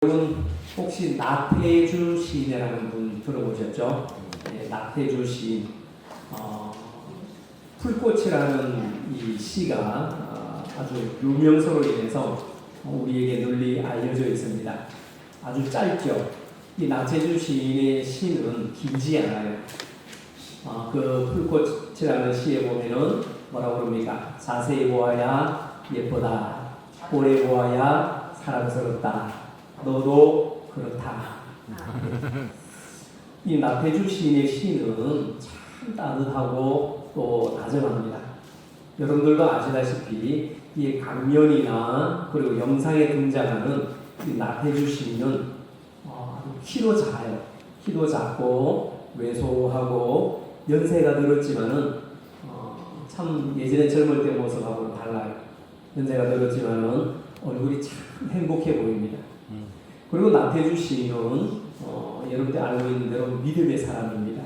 여러분 혹시 나태주 시인이라는 분 들어보셨죠? 네, 나태주 시인. 풀꽃이라는 이 시가 아주 유명서로 인해서 우리에게 널리 알려져 있습니다. 아주 짧죠. 이 나태주 시인의 시는 길지 않아요. 그 풀꽃이라는 시에 보면은 뭐라고 그럽니까? 자세히 보아야 예쁘다. 오래 보아야 사랑스럽다. 너도 그렇다. 이 나태주 시인의 시는 참 따뜻하고 또 다정합니다. 여러분들도 아시다시피 이 강연이나 그리고 영상에 등장하는 이 나태주 시인은 키도 작아요. 키도 작고 왜소하고 연세가 들었지만은 참 예전에 젊을 때 모습하고는 달라요. 연세가 들었지만은 얼굴이 참 행복해 보입니다. 그리고 나태주 시인은 여러분들 알고 있는 대로 믿음의 사람입니다.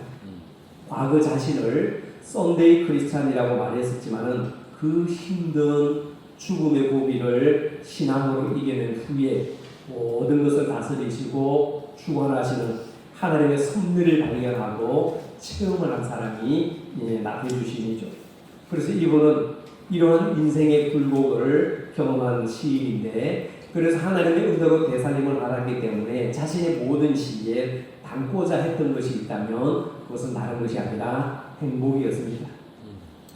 과거 자신을 썬데이 크리스찬이라고 말했었지만은 그 힘든 죽음의 고비를 신앙으로 이겨낸 후에 모든 것을 다스리시고 주관하시는 하나님의 섭리를 발견하고 체험을 한 사람이 나태주 시인이죠. 그래서 이분은 이러한 인생의 굴곡을 경험한 시인인데, 그래서 하나님의 은혜로 되살림을 받았기 때문에 자신의 모든 시에 담고자 했던 것이 있다면 그것은 다른 것이 아니라 행복이었습니다.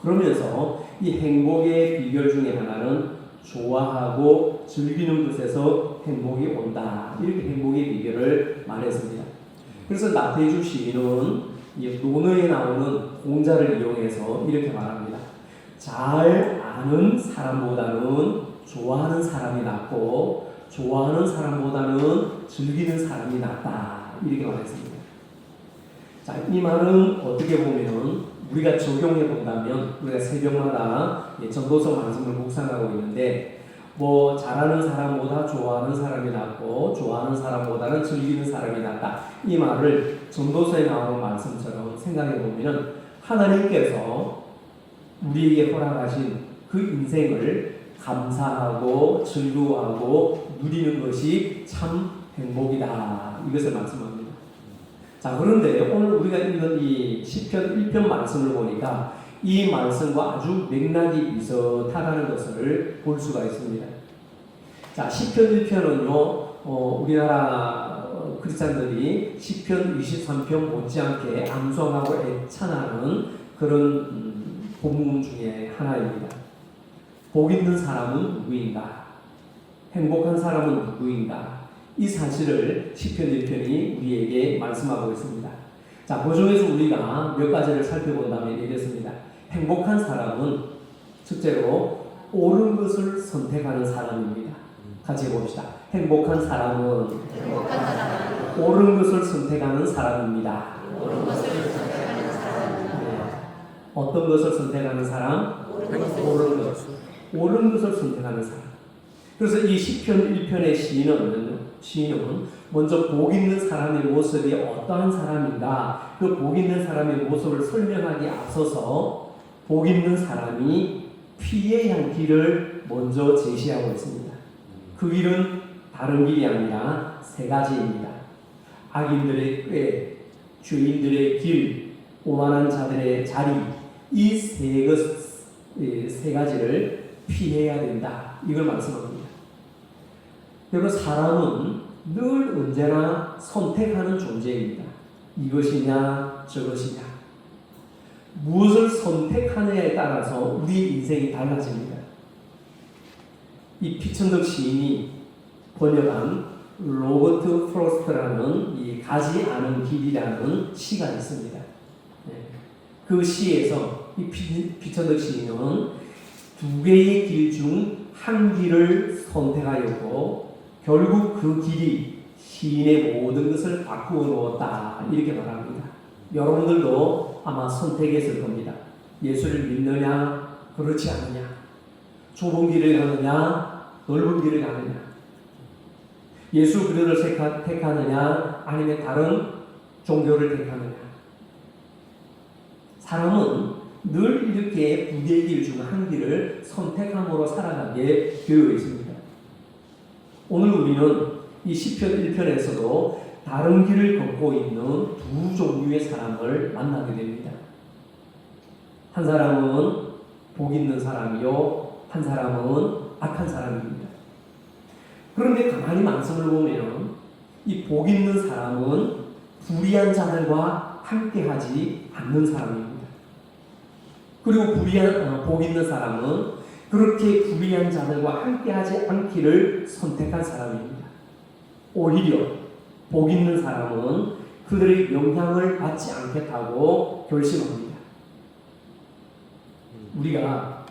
그러면서 이 행복의 비결 중에 하나는 좋아하고 즐기는 것에서 행복이 온다. 이렇게 행복의 비결을 말했습니다. 그래서 나태주 시인은 논어에 나오는 공자를 이용해서 이렇게 말합니다. 잘 아는 사람보다는 좋아하는 사람이 낫고 좋아하는 사람보다는 즐기는 사람이 낫다. 이렇게 말했습니다. 자, 이 말은 어떻게 보면 우리가 적용해 본다면 우리가 새벽마다 전도서 말씀을 묵상하고 있는데 잘하는 사람보다 좋아하는 사람이 낫고 좋아하는 사람보다는 즐기는 사람이 낫다. 이 말을 전도서에 나오는 말씀처럼 생각해 보면 하나님께서 우리에게 허락하신 그 인생을 감사하고 즐거워하고 누리는 것이 참 행복이다. 이것을 말씀합니다. 자, 그런데 오늘 우리가 읽은 이 시편 1편 말씀을 보니까 이 말씀과 아주 맥락이 비슷하다는 것을 볼 수가 있습니다. 자, 시편 1편은요, 우리나라 크리스찬들이 시편 23편 못지않게 암송하고 애찬하는 그런 본문 중에 하나입니다. 복 있는 사람은 누구인가? 행복한 사람은 누구인가? 이 사실을 시편 1편이 우리에게 말씀하고 있습니다. 자, 그 중에서 우리가 몇 가지를 살펴본다면 이렇습니다. 행복한 사람은 첫째로 옳은 것을 선택하는 사람입니다. 같이 해봅시다. 행복한 사람은 옳은 것을 선택하는 사람입니다. 어떤 것을 선택하는 사람? 옳은 것. 옳은 것을 선택하는 사람. 그래서 이 시편 1편의 시인은 먼저 복 있는 사람의 모습이 어떠한 사람인가, 그 복 있는 사람의 모습을 설명하기에 앞서서 복 있는 사람이 피해야 할 길을 먼저 제시하고 있습니다. 그 길은 다른 길이 아니라 세 가지입니다. 악인들의 꾀, 죄인들의 길, 오만한 자들의 자리, 이 세 가지를 피해야 된다. 이걸 말씀합니다. 여러분, 사람은 늘 언제나 선택하는 존재입니다. 이것이냐 저것이냐. 무엇을 선택하느냐에 따라서 우리 인생이 달라집니다. 이 피천덕 시인이 번역한 로버트 프로스트라는 이 가지 않은 길이라는 시가 있습니다. 그 시에서 이 피천덕 시인은 두 개의 길 중 한 길을 선택하였고 결국 그 길이 시인의 모든 것을 바꾸어 놓았다. 이렇게 말합니다. 여러분들도 아마 선택했을 겁니다. 예수를 믿느냐 그렇지 않느냐, 좁은 길을 가느냐 넓은 길을 가느냐, 예수 그리스도를 택하느냐 아니면 다른 종교를 택하느냐. 사람은 늘 이렇게 두 개의 길 중 한 길을 선택함으로 살아가게 되어 있습니다. 오늘 우리는 이 시편 1편에서도 다른 길을 걷고 있는 두 종류의 사람을 만나게 됩니다. 한 사람은 복 있는 사람이요, 한 사람은 악한 사람입니다. 그런데 가만히 말씀을 보면 이 복 있는 사람은 불의한 자들과 함께하지 않는 사람입니다. 그리고 복 있는 사람은 그렇게 불의한 자들과 함께하지 않기를 선택한 사람입니다. 오히려 복 있는 사람은 그들의 영향을 받지 않겠다고 결심합니다. 우리가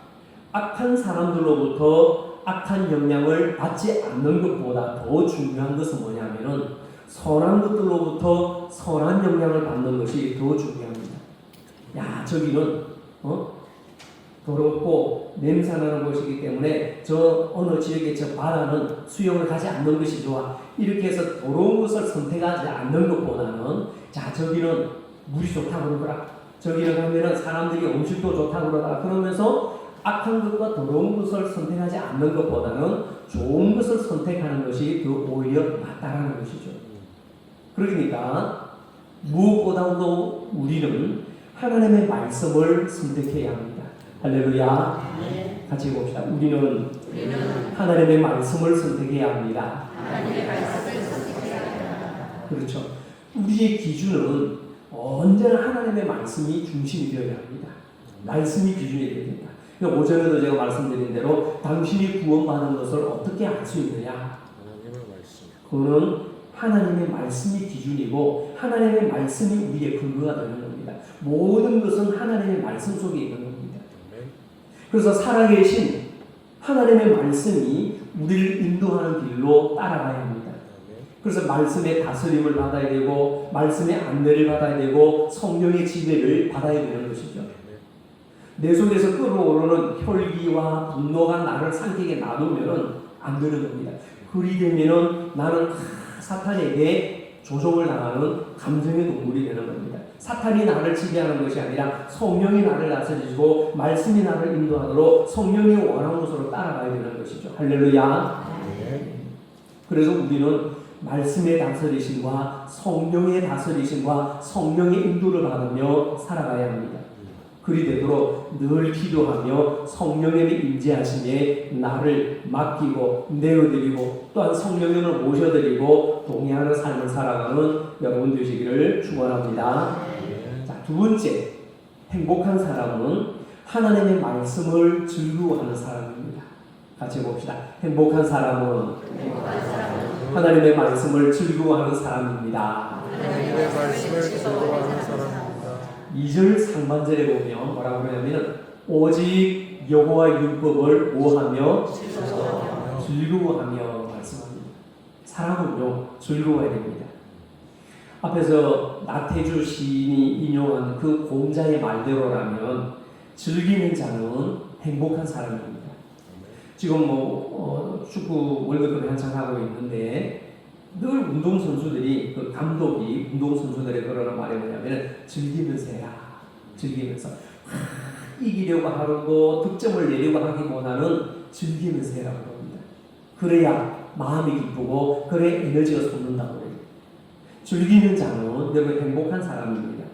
악한 사람들로부터 악한 영향을 받지 않는 것보다 더 중요한 것은 뭐냐면은 선한 것들로부터 선한 영향을 받는 것이 더 중요합니다. 야, 저기는 더럽고 냄새나는 곳이기 때문에 저 어느 지역의 저 바다는 수영을 하지 않는 것이 좋아. 이렇게 해서 더러운 것을 선택하지 않는 것보다는 자, 저기는 물이 좋다고 그러더라. 저기를 가면은 사람들이 음식도 좋다고 그러더라. 그러면서 악한 것과 더러운 것을 선택하지 않는 것보다는 좋은 것을 선택하는 것이 더 오히려 낫다라는 것이죠. 그러니까 무엇보다도 우리는 하나님의 말씀을 선택해야 합니다. 할렐루야. 네. 같이 봅시다. 우리는 하나님의 말씀을 선택해야 합니다. 하나님의 말씀을 선택해야 합니다. 그렇죠. 우리의 기준은 언제나 하나님의 말씀이 중심이 되어야 합니다. 말씀이 기준이 되어야 됩니다. 오전에도 제가 말씀드린 대로 당신이 구원받은 것을 어떻게 알 수 있느냐? 하나님의 말씀. 그거는 하나님의 말씀이 기준이고 하나님의 말씀이 우리의 근거가 되는 겁니다. 모든 것은 하나님의 말씀 속에 있는 겁니다. 그래서 살아계신 하나님의 말씀이 우리를 인도하는 길로 따라가야 합니다. 그래서 말씀의 다스림을 받아야 되고 말씀의 안내를 받아야 되고 성령의 지배를 받아야 되는 것이죠. 내 속에서 끓어오르는 혈기와 분노가 나를 상기게 놔두면 안 되는 겁니다. 그리 되면은 나는 사탄에게 조종을 당하는 감정의 동물이 되는 겁니다. 사탄이 나를 지배하는 것이 아니라 성령이 나를 다스리시고 말씀이 나를 인도하도록 성령이 원하는 곳으로 따라가야 되는 것이죠. 할렐루야. 그래서 우리는 말씀의 다스리심과 성령의 다스리심과 성령의 인도를 받으며 살아가야 합니다. 그리 되도록 늘 기도하며 성령의 임재하심에 나를 맡기고 내어드리고 또한 성령님을 모셔드리고 동의하는 삶을 살아가는 여러분 되시기를 축원합니다. 자, 두 번째, 행복한 사람은 하나님의 말씀을 즐거워하는 사람입니다. 같이 봅시다. 행복한 사람은 하나님의 말씀을 즐거워하는 사람입니다. 하나님의 말씀을 즐거워하는 사람입니다. 2절 상반절에 보면 뭐라고 그러냐면 오직 여호와의 율법을 뭐하며 즐거워하며 말씀합니다. 사람은요 즐거워야 됩니다. 앞에서 나태주 시인이 인용한 그 공자의 말대로라면 즐기는 자는 행복한 사람입니다. 지금 축구 월드컵이 한창 하고 있는데 늘 운동선수들이 그 감독이 운동선수들의 그러는 말이 뭐냐면 즐기면서 해라. 즐기면서 이기려고 하고 득점을 내려고 하기보다는 즐기면서 해라고 합니다. 그래야 마음이 기쁘고 그래 에너지가 솟는다고 해요. 즐기는 자는 여러분 행복한 사람입니다.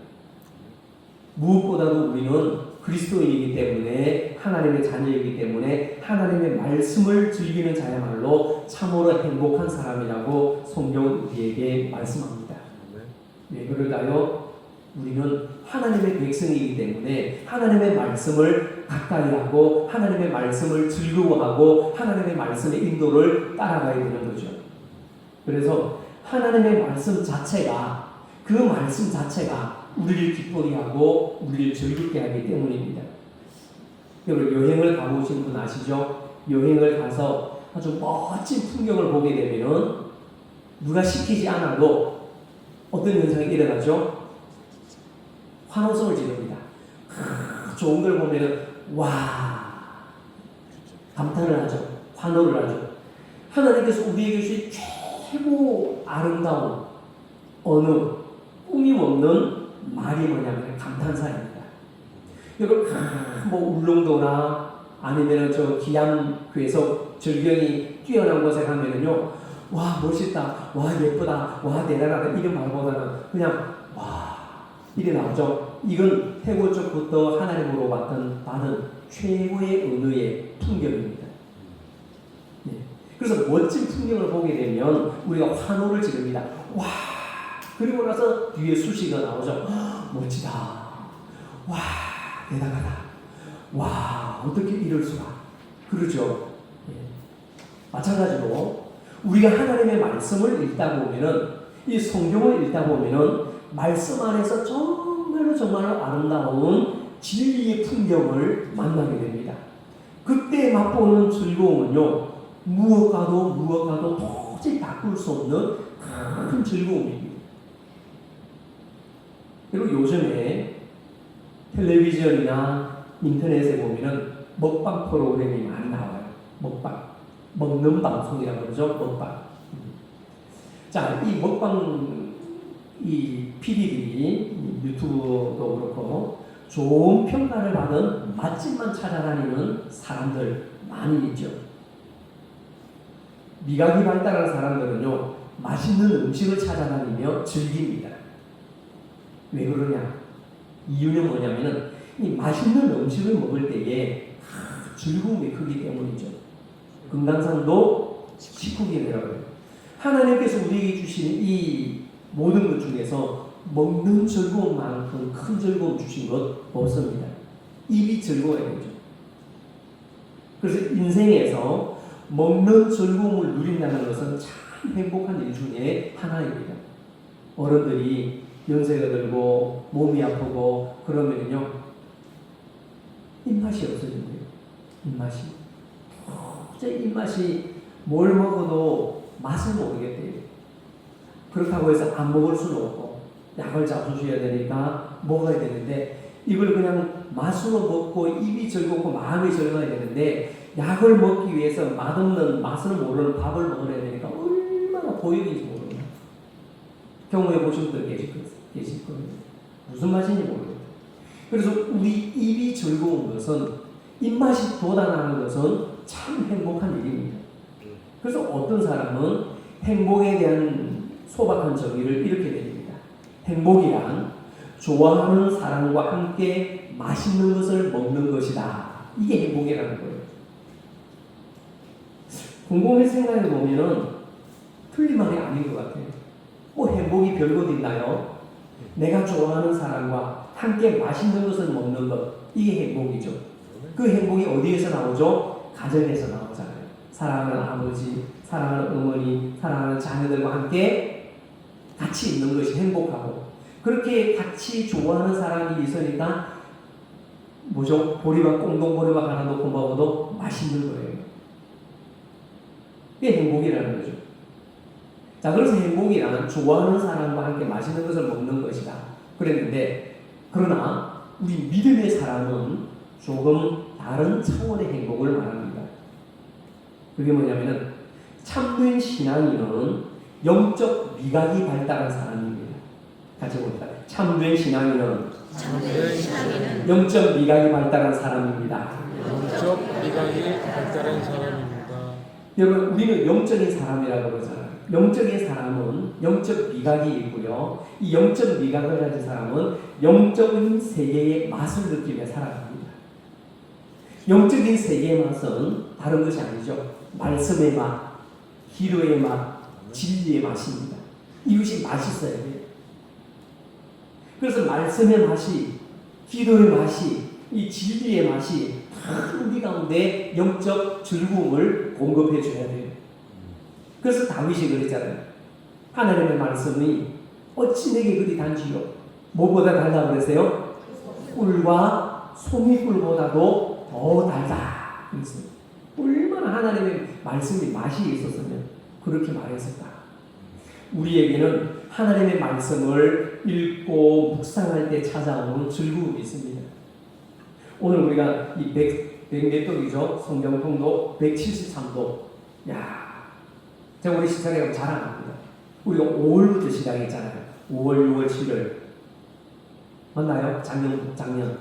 무엇보다도 우리는 그리스도인이기 때문에 하나님의 자녀이기 때문에 하나님의 말씀을 즐기는 자야말로 참으로 행복한 사람이라고 성경은 우리에게 말씀합니다. 왜 그럴까요? 우리는 하나님의 백성이기 때문에 하나님의 말씀을 가까이 하고 하나님의 말씀을 즐거워하고 하나님의 말씀의 인도를 따라가야 되는 거죠. 그래서 하나님의 말씀 자체가 그 말씀 자체가 우리를 기쁘게 하고 우리를 즐겁게 하기 때문입니다. 여러분 여행을 가보신 분 아시죠? 여행을 가서 아주 멋진 풍경을 보게 되면은 누가 시키지 않아도 어떤 현상이 일어나죠? 환호성을 지릅니다. 좋은 걸 보면은 와 감탄을 하죠. 환호를 하죠. 하나님께서 우리에게 주신 최고 아름다운 어느 꾸밈없는 말이 뭐냐면 감탄사입니다. 여러분 뭐 울릉도나 아니면 저 기암교에서 절경이 뛰어난 곳에 가면은요 와 멋있다, 와 예쁘다, 와 대단하다 이런 말보다는 그냥 와 이래 나오죠. 이건 태고 쪽부터 하나님으로 받은 최고의 은혜의 풍경입니다. 예. 그래서 멋진 풍경을 보게 되면 우리가 환호를 지릅니다. 와 그리고 나서 뒤에 수식어가 나오죠. 멋지다, 와 대단하다, 와 어떻게 이럴 수가, 그러죠. 예. 마찬가지로 우리가 하나님의 말씀을 읽다 보면은, 이 성경을 읽다 보면은 말씀 안에서 정말로 아름다운 진리의 풍경을 만나게 됩니다. 그때 맛보는 즐거움은요, 무엇과도 도저히 바꿀 수 없는 큰 즐거움입니다. 그리고 요즘에 텔레비전이나 인터넷에 보면은 먹방 프로그램이 많이 나와요. 먹는 방송이라고 그러죠. 먹방. 자, 이 먹방 이 PD들이 유튜브도 그렇고 좋은 평가를 받은 맛집만 찾아다니는 사람들 많이 있죠. 미각이 발달한 사람들은요, 맛있는 음식을 찾아다니며 즐깁니다. 왜 그러냐? 이유는 뭐냐면은 이 맛있는 음식을 먹을 때에 즐거움이 크기 때문이죠. 금강산도 식후경이라고 해요. 하나님께서 우리에게 주신 이 모든 것 중에서 먹는 즐거움만큼 큰 즐거움 주신 것 없습니다. 입이 즐거워야 되죠. 그래서 인생에서 먹는 즐거움을 누린다는 것은 참 행복한 일 중에 하나입니다. 어른들이 연세가 들고 몸이 아프고 그러면요 입맛이 없어진대요. 입맛이 뭘 먹어도 맛을 모르겠대요. 그렇다고 해서 안 먹을 수는 없고 약을 자주 줘야 되니까 먹어야 되는데, 이걸 그냥 맛으로 먹고 입이 즐겁고 마음이 즐거워야 되는데 약을 먹기 위해서 맛없는, 맛을 모르는 밥을 먹어야 되니까 얼마나 고역인지 모릅니다. 경험해 보신 분들 계실 거예요. 무슨 맛인지 모르겠어요. 그래서 우리 입이 즐거운 것은, 입맛이 돋아나는 것은 참 행복한 일입니다. 그래서 어떤 사람은 행복에 대한 소박한 정의를 이렇게 내립니다. 행복이란 좋아하는 사람과 함께 맛있는 것을 먹는 것이다. 이게 행복이라는 거예요. 곰곰이 생각해 보면은 틀린 말이 아닌 것 같아요. 뭐 행복이 별것 있나요? 내가 좋아하는 사람과 함께 맛있는 것을 먹는 것, 이게 행복이죠. 그 행복이 어디에서 나오죠? 가정에서 나오잖아요. 사랑하는 아버지, 사랑하는 어머니, 사랑하는 자녀들과 함께 같이 있는 것이 행복하고, 그렇게 같이 좋아하는 사람이 있으니까 뭐죠? 보리밥, 공동보리밥 하나 놓고 먹어도 맛있는 거예요. 그게 행복이라는 거죠. 자, 그래서 행복이란 좋아하는 사람과 함께 맛있는 것을 먹는 것이다 그랬는데, 그러나 우리 믿음의 사람은 조금 다른 차원의 행복을 말합니다. 그게 뭐냐면은 참된 신앙인은 영적 미각이 발달한 사람입니다. 같이 봅니다. 참된 신앙인은 영적 미각이 발달한 사람입니다. 영적 미각이 발달한 사람입니다. 여러분, 우리는 영적인 사람이라고 그러잖아요. 영적인 사람은 영적 미각이 있고요. 이 영적 미각을 가진 사람은 영적인 세계의 맛을 느끼며 살아갑니다. 영적인 세계의 맛은 다른 것이 아니죠. 말씀의 맛, 기도의 맛, 진리의 맛입니다. 이것이 맛있어야 돼요. 그래서 말씀의 맛이, 기도의 맛이, 이 진리의 맛이 다 우리 가운데 영적 즐거움을 공급해 줘야 돼요. 그래서 다윗이 그랬잖아요. 하나님의 말씀이 어찌 내게 그리 단지요? 뭐보다 달다 그랬어요? 꿀과 소미꿀보다도 더 달다 그랬어요. 얼마나 하나님의 말씀이 맛이 있었으면 그렇게 말했을까? 우리에게는 하나님의 말씀을 읽고 묵상할 때 찾아오는 즐거움이 있습니다. 오늘 우리가 이 100몇 독이죠? 성경 통독 173도. 야, 제가 우리 시청에 자랑합니다. 우리가 5월부터 시작했잖아요. 5월, 6월, 7월. 맞나요? 작년.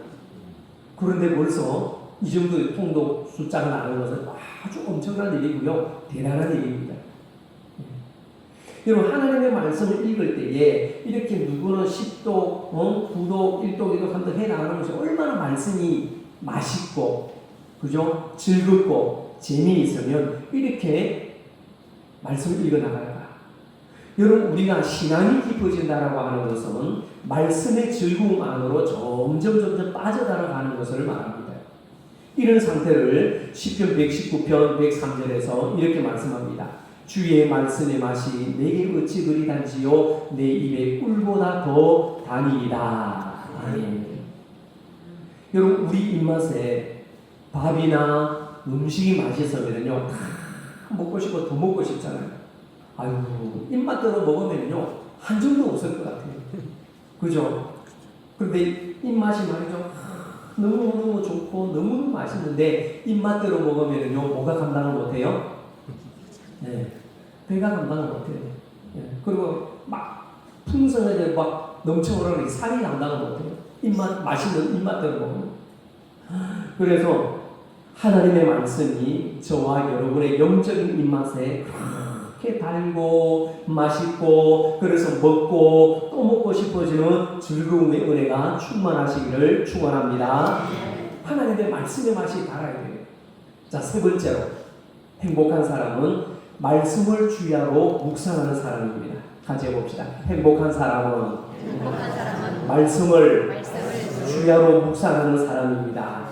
그런데 벌써 이 정도 통독 숫자가 나는 것은 아주 엄청난 일이고요. 대단한 일입니다. 여러분 하나님의 말씀을 읽을 때에 이렇게 누구는 10독, 9독, 1독, 2독, 3독 해나가는 것이 얼마나 말씀이 맛있고 그죠? 즐겁고 재미있으면 이렇게 말씀을 읽어나갈까? 여러분 우리가 신앙이 깊어진다라고 하는 것은 말씀의 즐거움 안으로 점점 빠져들어가는 것을 말합니다. 이런 상태를 시편 119편 103절에서 이렇게 말씀합니다. 주의 말씀의 맛이 내게 어찌 그리 단지요 내 입에 꿀보다 더 단이다. 아멘. 여러분 우리 입맛에 밥이나 음식이 맛있으면요 먹고 싶고 더 먹고 싶잖아요. 아이고 입맛대로 먹으면요 한정도 없을 것 같아요. 그죠? 그런데 입맛이 말이죠 너무너무 좋고 너무너무 맛있는데 입맛대로 먹으면요 뭐가 감당을 못해요? 네, 배가 감당을 못해요. 네. 그리고 막 풍성하게 막 넘쳐오르는 살이 감당을 못해요. 맛있는 입맛대로 먹으면. 그래서 하나님의 말씀이 저와 여러분의 영적인 입맛에 그렇게 달고 맛있고 그래서 먹고 또 먹고 싶어지는 즐거움의 은혜가 충만하시기를 축원합니다. 하나님의 말씀의 맛이 달아야 돼요. 자, 세 번째로 행복한 사람은 말씀을 주야로 묵상하는 사람입니다. 같이 해봅시다. 행복한 사람은 말씀을 주야로 묵상하는 사람입니다.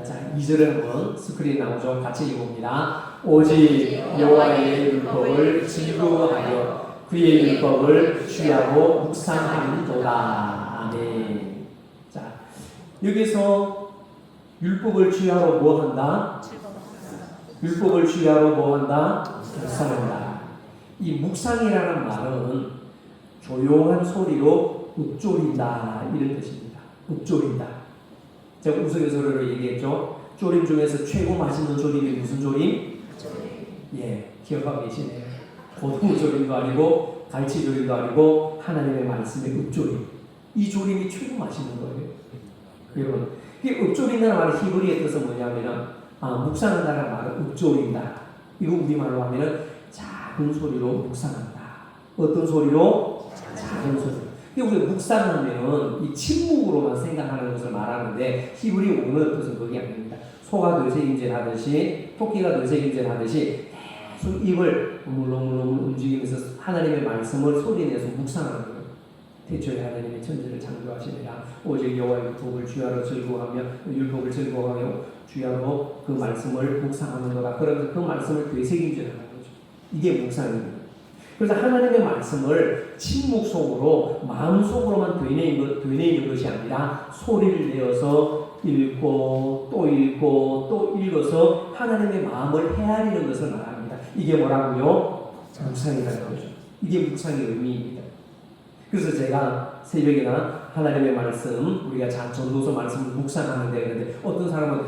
자, 2절에 한번 스크린 나오죠. 같이 읽어봅니다. 오직 여호와의 율법을 즐거워하여 그의 율법을 주야로 묵상하는도다. 아멘. 자, 여기서 율법을 주야로 뭐 한다? 율법을 주야로 뭐 한다? 묵상한다. 이 묵상이라는 말은 조용한 소리로 읊조린다 이런 뜻입니다. 읊조린다. 제가 우스갯소리로 얘기했죠. 조림 중에서 최고 맛있는 조림이 무슨 조림? 예, 기억하고 계시네요. 고등어 조림도 아니고 갈치 조림도 아니고 하나님의 말씀의 읊조림. 이 조림이 최고 맛있는 거예요. 여러분, 이 읊조린다는 말의 히브리의 뜻은 뭐냐면은 묵상한다는 말은 읊조린다. 이거 우리말로 하면은 작은 소리로 묵상한다. 어떤 소리로? 작은 소리. 우리가 묵상하면은 이 침묵으로만 생각하는 것을 말하는데 히브리 원어의 뜻은 그게 아닙니다. 소가 뇌색임질하듯이 토끼가 뇌색임질하듯이 계속 입을 우물우물 움직이면서 하나님의 말씀을 소리내서 묵상하는 거예요. 태초에 하나님의 천지를 창조하시니라 오직 여호와의 율법을 주야로 즐거워하며 율법을 즐거워하며 주야로 그 말씀을 묵상하는도다. 그러면서 그 말씀을 되새김질하는 거죠. 이게 묵상입니다. 그래서 하나님의 말씀을 침묵 속으로 마음속으로만 되뇌이는 것이 아니라 소리를 내어서 읽고 또 읽고 또 읽어서 하나님의 마음을 헤아리는 것을 말합니다. 이게 뭐라고요? 묵상이라는 거죠. 이게 묵상의 의미입니다. 그래서 제가 새벽이나 하나님의 말씀, 우리가 전도서 말씀을 묵상하는데, 그런데 어떤 사람은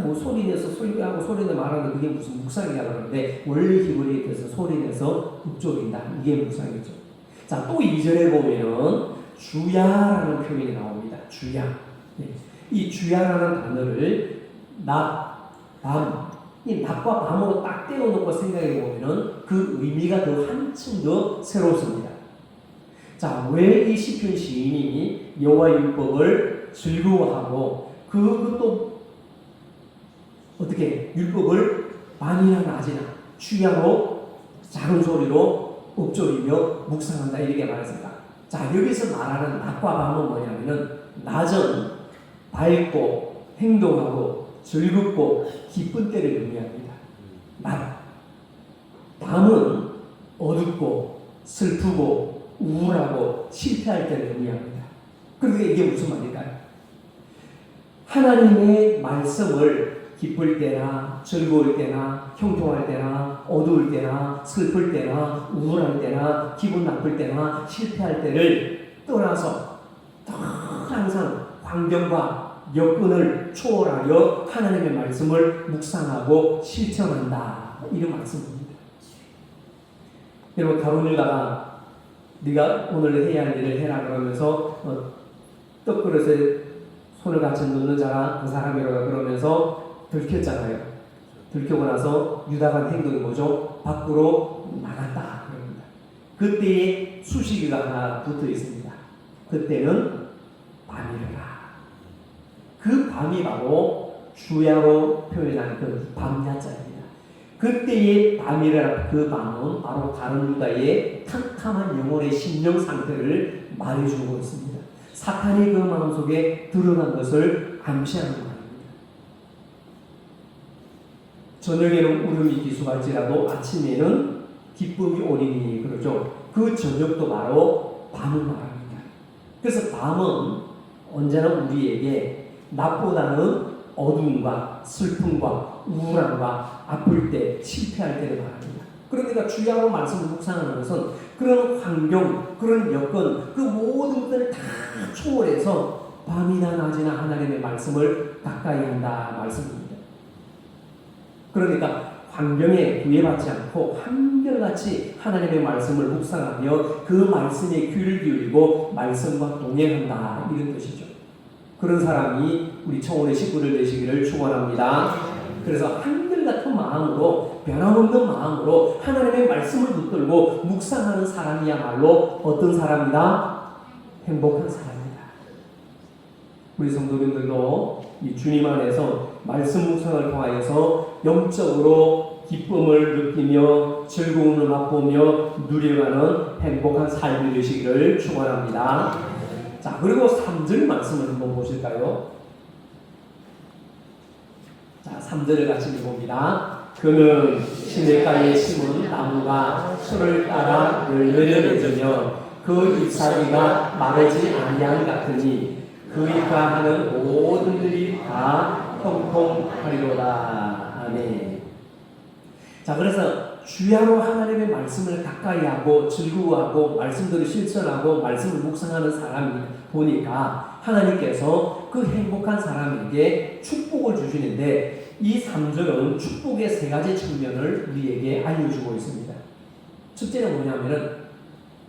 뭐 소리내서 소리하고 소리내 말하는데 그게 무슨 묵상이야 그러는데 원래 히브리에 대해서 소리내서 읊조린다. 이게 묵상이죠. 자, 또 2절에 보면은 주야라는 표현이 나옵니다. 주야. 네. 이 주야라는 단어를 낮, 밤, 이 낮과 밤으로 딱 떼어놓고 생각해 보면은 그 의미가 더 한층 더 새롭습니다. 자, 왜 이 시편 시인이 여호와 율법을 즐거워하고 그것도 어떻게 율법을 밤이나 낮이나 주야로 작은 소리로 읊조리며 묵상한다 이렇게 말했습니다. 자, 여기서 말하는 낮과 밤은 뭐냐면은 낮은 밝고 행동하고 즐겁고 기쁜 때를 의미합니다. 낮. 밤은 어둡고 슬프고 우울하고 실패할 때를 의미합니다. 그런데 이게 무슨 말일까요? 하나님의 말씀을 기쁠 때나 즐거울 때나 형통할 때나 어두울 때나 슬플 때나 우울할 때나 기분 나쁠 때나 실패할 때를 떠나서 항상 환경과 여건을 초월하여 하나님의 말씀을 묵상하고 실천한다. 이런 말씀입니다. 여러분 가론 일가가 네가 오늘 해야 할 일을 해라 그러면서 떡그릇에 손을 같이 놓는 자가 그 사람이라고 그러면서 들켰잖아요. 들키고 나서 유다가 한 행동이 뭐죠? 밖으로 나갔다 그럽니다. 그때에 수식어가 하나 붙어 있습니다. 그때는 밤이라. 그 밤이 바로 주야로 표현한 그 밤야자입니다. 그때의 밤이라 그 밤은 바로 다른 유다의 캄캄한 영혼의 심령 상태를 말해주고 있습니다. 사탄이 그 마음속에 드러난 것을 암시하는 말입니다. 저녁에는 울음이 기수할지라도 아침에는 기쁨이 오리니 그러죠. 그 저녁도 바로 밤을 말합니다. 그래서 밤은 언제나 우리에게 낮보다는 어두움과 슬픔과 우울함과 아플 때, 실패할 때를 말합니다. 그러니까 주야로 말씀을 묵상하는 것은 그런 환경, 그런 여건, 그 모든 것들을 다 초월해서 밤이나 낮이나 하나님의 말씀을 가까이 한다 말씀입니다. 그러니까 환경에 구애받지 않고 한결같이 하나님의 말씀을 묵상하며 그 말씀에 귀를 기울이고 말씀과 동행한다 이런 뜻이죠. 그런 사람이 우리 청원의 식구들 되시기를 축원합니다. 그래서 한결같은 마음으로 변함없는 마음으로 하나님의 말씀을 붙들고 묵상하는 사람이야말로 어떤 사람이다? 행복한 사람이다. 우리 성도님들도 이 주님 안에서 말씀 묵상을 통하여서 영적으로 기쁨을 느끼며 즐거움을 맛보며 누려가는 행복한 삶이 되시기를 축원합니다. 자, 그리고 3절 말씀을 한번 보실까요? 자, 3절을 같이 읽어봅니다. 그는 시냇가에 심은 나무가 수를 따라 열매를 맺으며 그 잎사귀가 마르지 아니한 같으니 그 잎과 하는 모든 들이 다 형통하리로다. 아멘. 자, 그래서 주야로 하나님의 말씀을 가까이 하고 즐거워하고 말씀들을 실천하고 말씀을 묵상하는 사람이 보니까 하나님께서 그 행복한 사람에게 축복을 주시는데 이 3절은 축복의 3가지 측면을 우리에게 알려주고 있습니다. 첫째는 뭐냐면은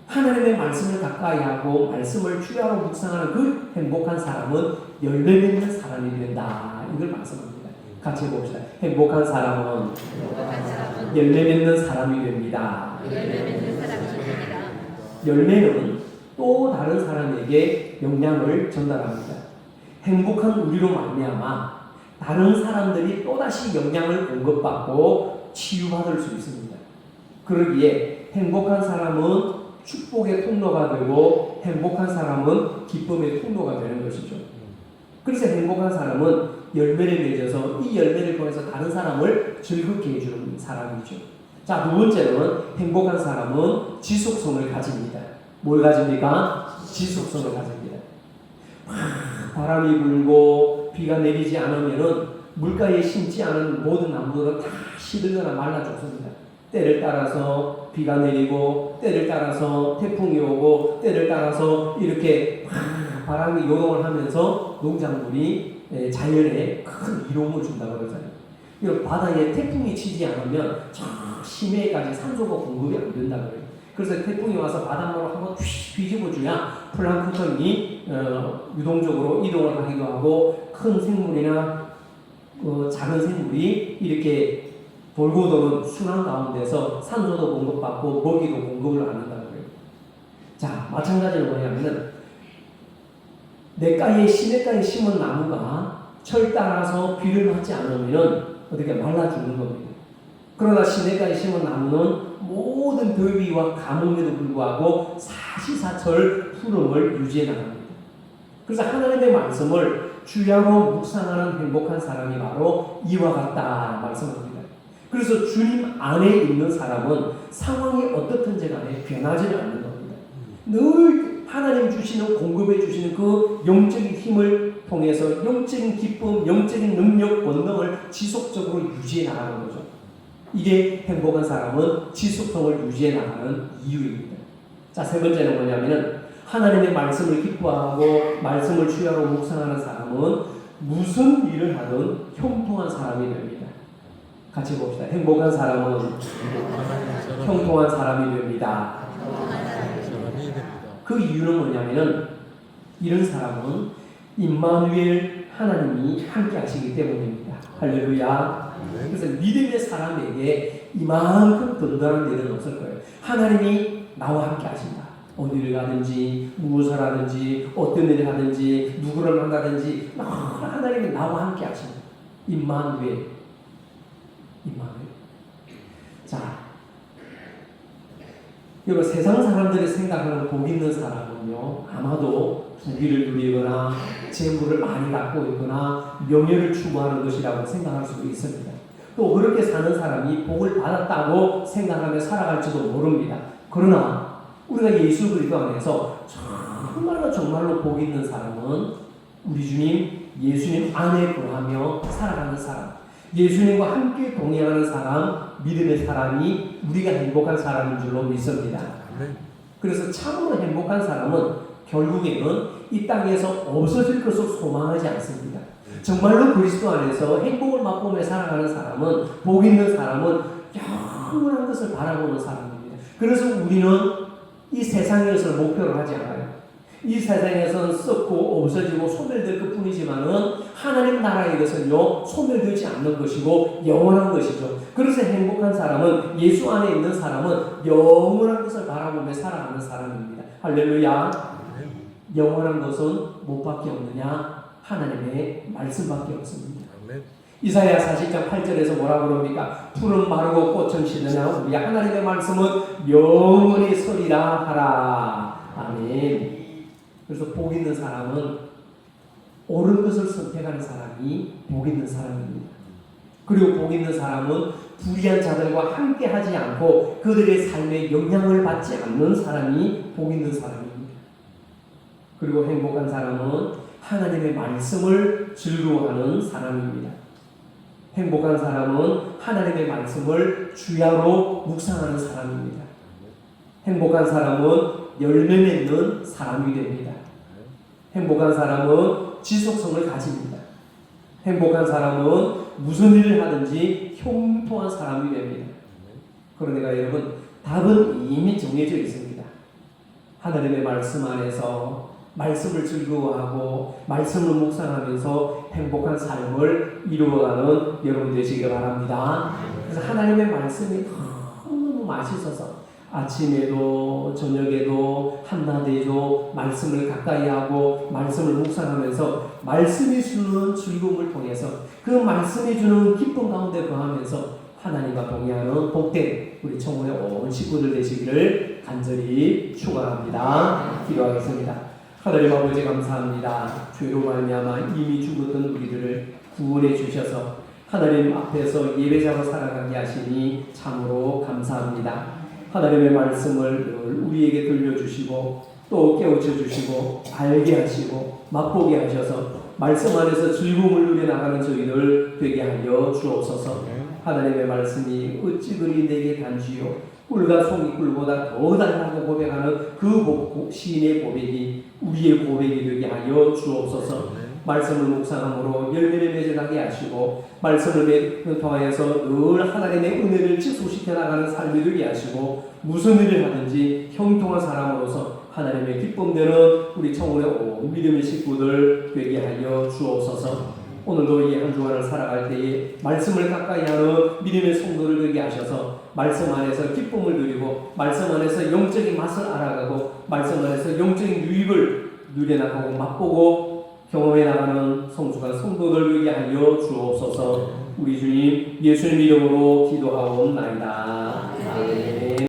하나님의 말씀을 가까이 하고 말씀을 주야로 묵상하는 그 행복한 사람은 열매 맺는 사람이 된다. 이걸 말씀합니다. 같이 해봅시다. 행복한 사람은 열매 맺는 사람이 됩니다. 열매는 또 다른 사람에게 영향을 전달합니다. 행복한 우리로 말미암아 다른 사람들이 또다시 영향을 공급받고 치유받을 수 있습니다. 그러기에 행복한 사람은 축복의 통로가 되고 행복한 사람은 기쁨의 통로가 되는 것이죠. 그래서 행복한 사람은 열매를 맺어서 이 열매를 통해서 다른 사람을 즐겁게 해주는 사람이죠. 자, 2번째는 행복한 사람은 지속성을 가집니다. 뭘 가집니까? 지속성을 가집니다. 바람이 불고 비가 내리지 않으면은 물가에 심지 않은 모든 나무들은 다 시들거나 말라 죽습니다. 때를 따라서 비가 내리고 때를 따라서 태풍이 오고 때를 따라서 이렇게 바람이 요동을 하면서 농작물이 자연에 큰 이로움을 준다고 그러잖아요. 이런 바다에 태풍이 치지 않으면 저 심해까지 산소가 공급이 안 된다고 그래요. 그래서 태풍이 와서 바닷물을 한번 뒤집어줘야 플랑크톤이 유동적으로 이동을 하기도 하고 큰 생물이나 작은 생물이 이렇게 돌고 도는 순환 가운데서 산소도 공급받고 먹이도 공급을 안 한다고 그래요. 자, 마찬가지로 뭐냐면은 시냇가에 심은 나무가 철 따라서 비를 맞지 않으면 어떻게 말라 죽는 겁니다. 그러나 시냇가에 심은 나무는 모든 더위와 가뭄에도 불구하고 사시사철 푸름을 유지해 나갑니다. 그래서 하나님의 말씀을 주야로 묵상하는 행복한 사람이 바로 이와 같다 말씀합니다. 그래서 주님 안에 있는 사람은 상황이 어떻든지 간에 변하지 않는 겁니다. 늘 하나님 주시는 공급해 주시는 그 영적인 힘을 통해서 영적인 기쁨, 영적인 능력, 권능을 지속적으로 유지해 나가는 거죠. 이게 행복한 사람은 지속성을 유지해 나가는 이유입니다. 자, 3번째는 뭐냐면은 하나님의 말씀을 기뻐하고 말씀을 주야로 묵상하는 사람은 무슨 일을 하든 형통한 사람이 됩니다. 같이 봅시다. 행복한 사람은 형통한 사람이 됩니다. 그 이유는 뭐냐면은 이런 사람은 임마누엘 하나님이 함께 하시기 때문입니다. 할렐루야. 그래서 믿음의 사람에게 이만큼 든든한 일은 없을 거예요. 하나님이 나와 함께 하신다. 어디를 가든지 무엇을 하든지 어떤 일을 하든지 누구를 만나든지 하나님이 나와 함께 하신다. 임마누엘. 자, 여러분 세상 사람들이 생각하는 복 있는 사람은요, 아마도 부귀를 누리거나 재물을 많이 갖고 있거나 명예를 추구하는 것이라고 생각할 수도 있습니다. 또 그렇게 사는 사람이 복을 받았다고 생각하며 살아갈지도 모릅니다. 그러나 우리가 예수 그리스도 안에서 정말로 복 있는 사람은 우리 주님 예수님 안에 거하며 살아가는 사람, 예수님과 함께 동행하는 사람, 믿음의 사람이 우리가 행복한 사람인 줄로 믿습니다. 그래서 참으로 행복한 사람은 결국에는 이 땅에서 없어질 것을 소망하지 않습니다. 정말로 그리스도 안에서 행복을 맛보며 살아가는 사람은, 복 있는 사람은 영원한 것을 바라보는 사람입니다. 그래서 우리는 이 세상에서 목표를 하지 않아요. 이 세상에서는 썩고 없어지고 소멸될 것 뿐이지만은 하나님 나라의 것은요, 소멸되지 않는 것이고 영원한 것이죠. 그래서 행복한 사람은, 예수 안에 있는 사람은 영원한 것을 바라보며 살아가는 사람입니다. 할렐루야. 영원한 것은 무엇밖에 없느냐? 하나님의 말씀밖에 없습니다. 이사야 40장 8절에서 뭐라고 그럽니까? 풀은 마르고 꽃은 시드나 우리 하나님의 말씀은 영원히 서리라 하라. 아멘. 그래서 복 있는 사람은 옳은 것을 선택하는 사람이 복 있는 사람입니다. 그리고 복 있는 사람은 불의한 자들과 함께 하지 않고 그들의 삶에 영향을 받지 않는 사람이 복 있는 사람입니다. 그리고 행복한 사람은 하나님의 말씀을 즐거워하는 사람입니다. 행복한 사람은 하나님의 말씀을 주야로 묵상하는 사람입니다. 행복한 사람은 열매 맺는 사람이 됩니다. 행복한 사람은 지속성을 가집니다. 행복한 사람은 무슨 일을 하든지 형통한 사람이 됩니다. 그러니까 여러분, 답은 이미 정해져 있습니다. 하나님의 말씀 안에서 말씀을 즐거워하고 말씀을 묵상하면서 행복한 삶을 이루어가는 여러분 되시길 바랍니다. 그래서 하나님의 말씀이 너무 맛있어서 아침에도 저녁에도 한낮에도 말씀을 가까이 하고 말씀을 묵상하면서 말씀이 주는 즐거움을 통해서 그 말씀이 주는 기쁨 가운데 거하면서 하나님과 동행하는 복된 우리 청혼의 온 식구들 되시기를 간절히 축원합니다. 기도하겠습니다. 하나님 아버지 감사합니다. 죄로 말미암아 이미 죽었던 우리들을 구원해 주셔서 하나님 앞에서 예배자로 살아가게 하시니 참으로 감사합니다. 하나님의 말씀을 늘 우리에게 들려주시고 또 깨우쳐 주시고 알게 하시고 맛보게 하셔서 말씀 안에서 즐거움을 누려나가는 저희들 되게 하여 주옵소서. 하나님의 말씀이 어찌 그리 내게 단지요 꿀과 송이꿀보다 더 달라고 고백하는 그 시인의 고백이 우리의 고백이 되게 하여 주옵소서. 말씀을 묵상함으로 열매를 맺어가게 하시고 말씀을 통하여서 늘 하나님의 은혜를 지속시켜 나가는 삶이 되게 하시고 무슨 일을 하든지 형통한 사람으로서 하나님의 기쁨되는 우리 청혼의 온 믿음의 식구들 되게 하여 주옵소서. 오늘도 이 한 주간을 살아갈 때에 말씀을 가까이 하는 믿음의 성도를 되게 하셔서 말씀 안에서 기쁨을 누리고 말씀 안에서 영적인 맛을 알아가고 말씀 안에서 영적인 유익을 누려나가고 맛보고 경험해 나가는 성도들 되게 하여 주옵소서. 우리 주님 예수님 이름으로 기도하옵나이다. 아멘.